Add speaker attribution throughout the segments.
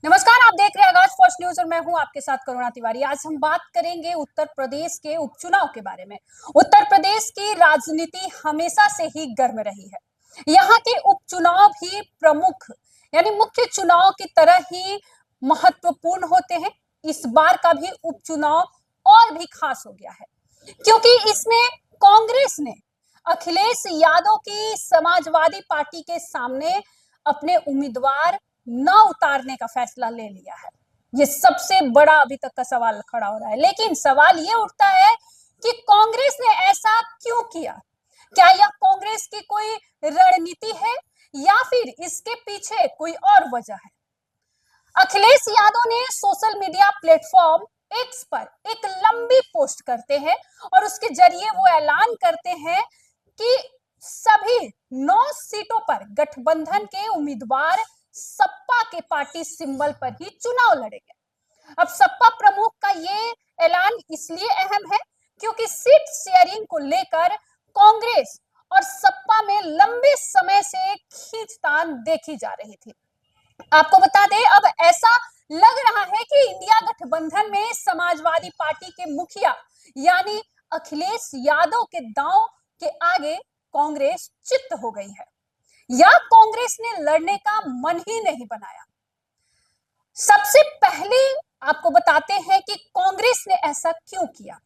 Speaker 1: नमस्कार, आप देख रहे हैं आगाज फर्स्ट न्यूज और मैं हूं आपके साथ करुणा तिवारी। आज हम बात करेंगे उत्तर प्रदेश के उपचुनाव के बारे में। उत्तर प्रदेश की राजनीति हमेशा से ही गर्म रही है। यहाँ के उपचुनाव भी प्रमुख यानी मुख्य चुनाव की तरह ही महत्वपूर्ण होते हैं। इस बार का भी उपचुनाव और भी खास हो गया है क्योंकि इसमें कांग्रेस ने अखिलेश यादव की समाजवादी पार्टी के सामने अपने उम्मीदवार न उतारने का फैसला ले लिया है। ये सबसे बड़ा अभी तक का सवाल खड़ा हो रहा है, लेकिन सवाल ये उठता है कि कांग्रेस ने ऐसा क्यों किया? क्या यह कांग्रेस की कोई रणनीति है या फिर इसके पीछे कोई और वजह है? अखिलेश यादव ने सोशल मीडिया प्लेटफॉर्म एक्स पर एक लंबी पोस्ट करते हैं और उसके जरिए वो ऐलान करते हैं कि सभी 9 सीटों पर गठबंधन के उम्मीदवार सपा के पार्टी सिंबल पर ही चुनाव लड़ेंगे। अब सपा प्रमुख का ये ऐलान इसलिए अहम है क्योंकि सीट शेयरिंग को लेकर कांग्रेस और सपा में लंबे समय से खींचतान देखी जा रही थी। आपको बता दें, अब ऐसा लग रहा है कि इंडिया गठबंधन में समाजवादी पार्टी के मुखिया यानी अखिलेश यादव के दांव के आगे कांग्रेस चित्त हो गई है या कांग्रेस ने लड़ने का मन ही नहीं बनाया। सबसे पहले आपको बताते हैं कि कांग्रेस ने ऐसा क्यों किया।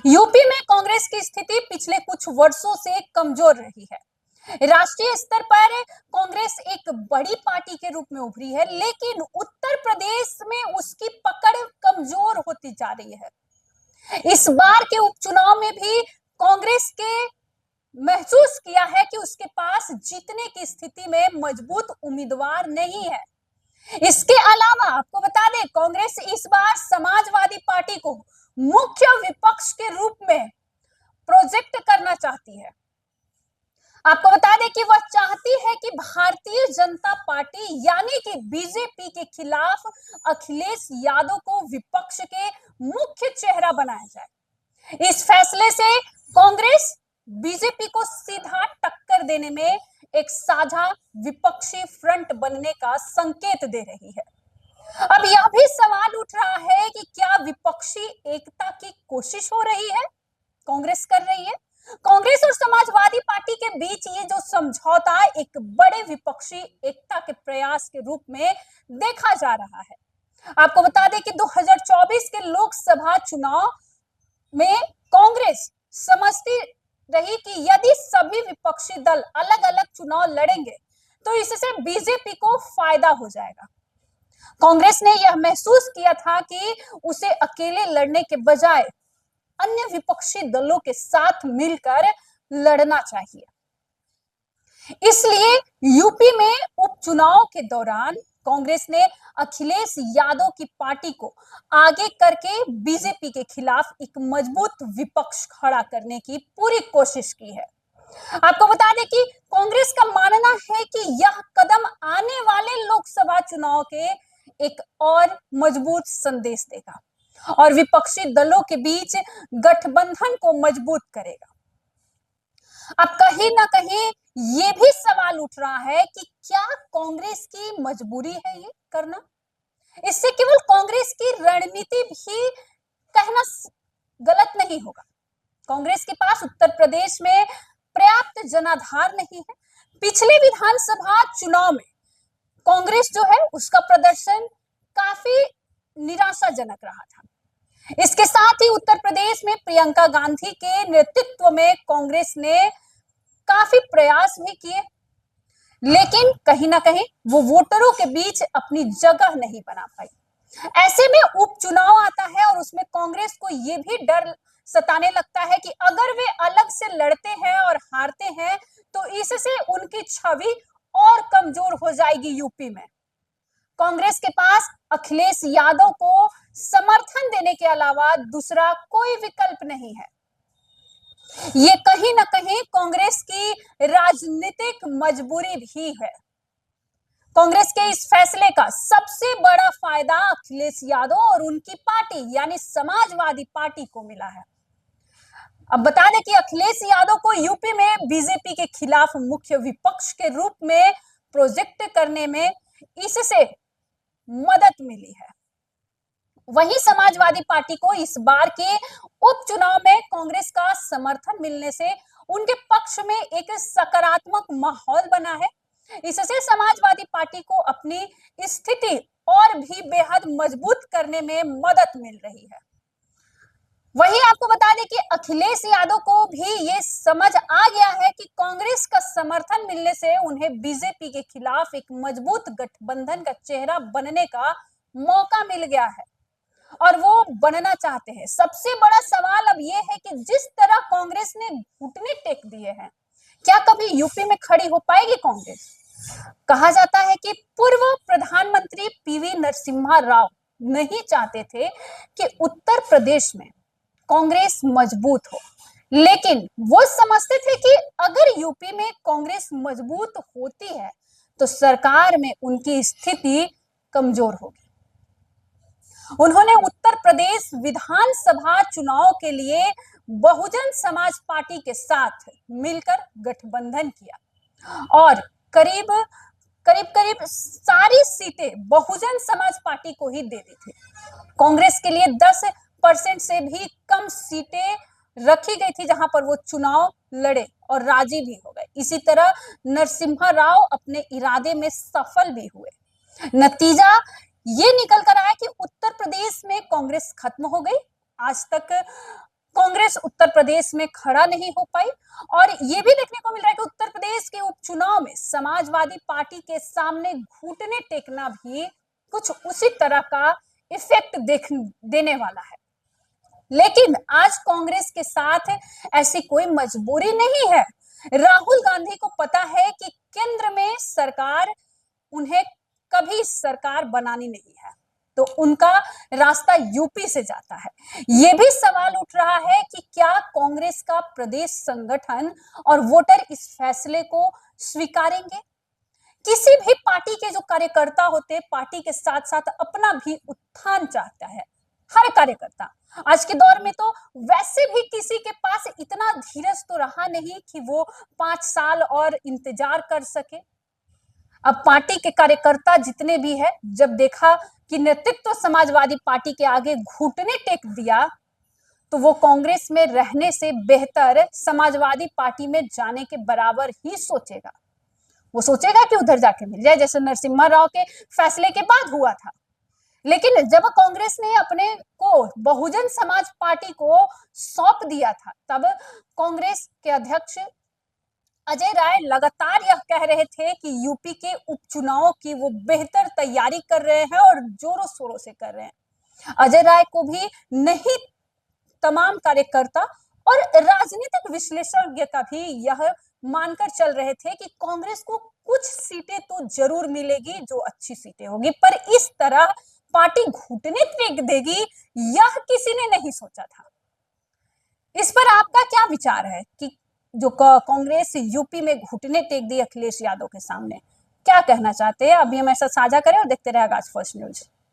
Speaker 1: यूपी में कांग्रेस की स्थिति पिछले कुछ वर्षों से कमजोर रही है। राष्ट्रीय स्तर पर कांग्रेस एक बड़ी पार्टी के रूप में उभरी है, लेकिन उत्तर प्रदेश में उसकी पकड़ कमजोर होती जा रही है। इस बार के उपचुनाव में भी कांग्रेस के महसूस किया है कि उसके पास जीतने की स्थिति में मजबूत उम्मीदवार नहीं है। इसके अलावा आपको बता दें, कांग्रेस इस बार समाजवादी पार्टी को मुख्य विपक्ष के रूप में प्रोजेक्ट करना चाहती है। आपको बता दें कि वह चाहती है कि भारतीय जनता पार्टी यानी कि बीजेपी के खिलाफ अखिलेश यादव को विपक्ष के मुख्य चेहरा बनाया जाए। इस फैसले से कांग्रेस बीजेपी को सीधा टक्कर देने में एक साझा विपक्षी फ्रंट बनने का संकेत दे रही है। अब यह भी सवाल उठ रहा है कि क्या विपक्षी एकता की कोशिश हो रही है, कांग्रेस कर रही है? कांग्रेस और समाजवादी पार्टी के बीच ये जो समझौता एक बड़े विपक्षी एकता के प्रयास के रूप में देखा जा रहा है। आपको बता दें कि 2024 के लोकसभा चुनाव में कांग्रेस समझती रही कि यदि सभी विपक्षी दल अलग अलग चुनाव लड़ेंगे तो इससे बीजेपी को फायदा हो जाएगा। कांग्रेस ने यह महसूस किया था कि उसे अकेले लड़ने के बजाय अन्य विपक्षी दलों के साथ मिलकर लड़ना चाहिए। इसलिए यूपी में उपचुनाव के दौरान कांग्रेस ने अखिलेश यादव की पार्टी को आगे करके बीजेपी के खिलाफ एक मजबूत विपक्ष खड़ा करने की पूरी कोशिश की है। आपको बता दें कि कांग्रेस का मानना है कि यह कदम आने वाले लोकसभा चुनाव के एक और मजबूत संदेश देगा और विपक्षी दलों के बीच गठबंधन को मजबूत करेगा। अब कहीं ना कहीं ये भी सवाल उठ रहा है कि क्या कांग्रेस की मजबूरी है ये करना? इससे केवल कांग्रेस की रणनीति भी कहना गलत नहीं होगा। कांग्रेस के पास उत्तर प्रदेश में पर्याप्त जनाधार नहीं है। पिछले विधानसभा चुनाव में कांग्रेस जो है उसका प्रदर्शन काफी निराशाजनक रहा था। इसके साथ ही उत्तर प्रदेश में प्रियंका गांधी के नेतृत्व में कांग्रेस ने काफी प्रयास भी किए, लेकिन कहीं ना कहीं वो वोटरों के बीच अपनी जगह नहीं बना पाई। ऐसे में उपचुनाव आता है और उसमें कांग्रेस को ये भी डर सताने लगता है कि अगर वे अलग से लड़ते हैं और हारते हैं तो इससे उनकी छवि और कमजोर हो जाएगी यूपी में। कांग्रेस के पास अखिलेश यादव को समर्थन देने के अलावा दूसरा कोई विकल्प नहीं है। ये कहीं ना कहीं कांग्रेस की राजनीतिक मजबूरी भी है। कांग्रेस के इस फैसले का सबसे बड़ा फायदा अखिलेश यादव और उनकी पार्टी यानी समाजवादी पार्टी को मिला है। अब बता दें कि अखिलेश यादव को यूपी में बीजेपी के खिलाफ मुख्य विपक्ष के रूप में प्रोजेक्ट करने में इससे मदद मिली है। वहीं समाजवादी पार्टी को इस बार के उपचुनाव में कांग्रेस का समर्थन मिलने से उनके पक्ष में एक सकारात्मक माहौल बना है। इससे समाजवादी पार्टी को अपनी स्थिति और भी बेहद मजबूत करने में मदद मिल रही है। वहीं आपको बता दें कि अखिलेश यादव को भी ये समझ आ गया है कि कांग्रेस का समर्थन मिलने से उन्हें बीजेपी के खिलाफ एक मजबूत गठबंधन का चेहरा बनने का मौका मिल गया है और वो बनना चाहते हैं। सबसे बड़ा सवाल अब ये है कि जिस तरह कांग्रेस ने घुटने टेक दिए हैं, क्या कभी यूपी में खड़ी हो पाएगी कांग्रेस? कहा जाता है कि पूर्व प्रधानमंत्री पीवी नरसिम्हा राव नहीं चाहते थे कि उत्तर प्रदेश में कांग्रेस मजबूत हो, लेकिन वो समझते थे कि अगर यूपी में कांग्रेस मजबूत होती है तो सरकार में उनकी स्थिति कमजोर होगी। उन्होंने उत्तर प्रदेश विधानसभा चुनाव के लिए बहुजन समाज पार्टी के साथ मिलकर गठबंधन किया और करीब करीब सारी सीटें बहुजन समाज पार्टी को ही दे दी थी। कांग्रेस के लिए 10% से भी कम सीटें रखी गई थी जहां पर वो चुनाव लड़े और राजी भी हो गए। इसी तरह नरसिम्हा राव अपने इरादे में सफल भी हुए। नतीजा ये निकल कर आया कि उत्तर प्रदेश में कांग्रेस खत्म हो गई। आज तक कांग्रेस उत्तर प्रदेश में खड़ा नहीं हो पाई और ये भी देखने को मिल रहा है कि उत्तर प्रदेश के उपचुनाव में समाजवादी पार्टी के सामने घुटने टेकना भी कुछ उसी तरह का इफेक्ट देने वाला है। लेकिन आज कांग्रेस के साथ ऐसी कोई मजबूरी नहीं है। राहुल गांधी को पता है कि केंद्र में सरकार उन्हें कभी सरकार बनानी नहीं है, तो उनका रास्ता यूपी से जाता है। यह भी सवाल उठ रहा है कि क्या कांग्रेस का प्रदेश संगठन और वोटर इस फैसले को स्वीकारेंगे? किसी भी पार्टी के जो कार्यकर्ता होते, पार्टी के साथ साथ अपना भी उत्थान चाहता है। हर कार्यकर्ता आज के दौर में तो वैसे भी किसी के पास इतना धीरज तो रहा नहीं कि वो 5 साल और इंतजार कर सके। अब पार्टी के कार्यकर्ता जितने भी है, जब देखा कि नेतृत्व समाजवादी पार्टी के आगे घुटने टेक दिया, तो वो कांग्रेस में रहने से बेहतर समाजवादी पार्टी में जाने के बराबर ही सोचेगा। वो सोचेगा कि उधर जाके मिल जाए, जैसे नरसिम्हा राव के फैसले के बाद हुआ था। लेकिन जब कांग्रेस ने अपने को बहुजन समाज पार्टी को सौंप दिया था, तब कांग्रेस के अध्यक्ष अजय राय लगातार यह कह रहे थे कि यूपी के उपचुनाव की वो बेहतर तैयारी कर रहे हैं और जोरों शोरों से कर रहे हैं। अजय राय को भी नहीं, तमाम कार्यकर्ता और राजनीतिक विश्लेषज्ञ का भी यह मानकर चल रहे थे कि कांग्रेस को कुछ सीटें तो जरूर मिलेगी जो अच्छी सीटें होगी, पर इस तरह पार्टी घुटने टेक देगी यह किसी ने नहीं सोचा था। इस पर आपका क्या विचार है कि जो कांग्रेस यूपी में घुटने टेक दी अखिलेश यादव के सामने, क्या कहना चाहते हैं? अभी हम ऐसा साझा करें और देखते रहे आगाज फर्स्ट न्यूज।